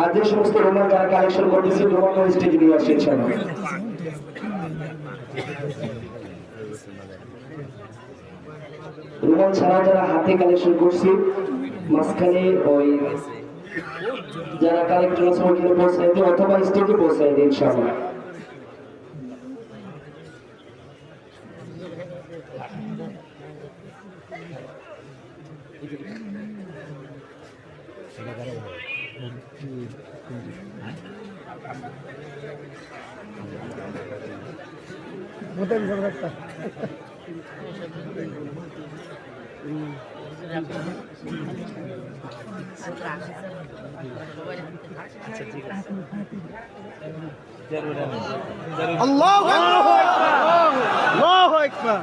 আর যে সমস্ত রুমাল যারা কালেকশন করতেছে রুমাল স্টেজে নিয়ে আসে ইনশাআল্লাহ। রুমাল ছাড়া যারা হাতে কালেকশন করছি মাঝখানে ওই যারা কালেক্টর আছে ওইখানে পৌঁছাই দিই অথবা স্টেজে পৌঁছাই দিই ইনশাআল্লাহ। আল্লাহু আকবার।